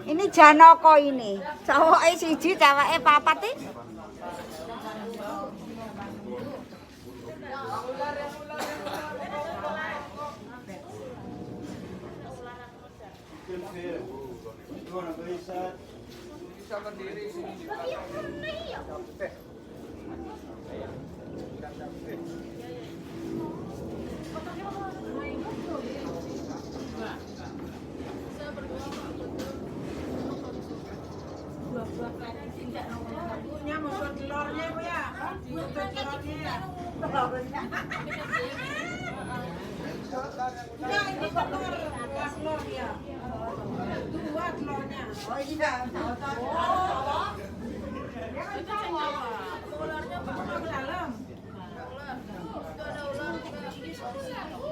Ini Janoko ini. Cowoknya siji, ceweknya papat nih. Bisa berdiri sini di telurnya Bu ya. Telurnya ya. Ya ini telur ya. Dua telurnya. Oh ini dah. Oh. Ya kan cowok. Telurnya ke dalam. Ular. Itu ada ular.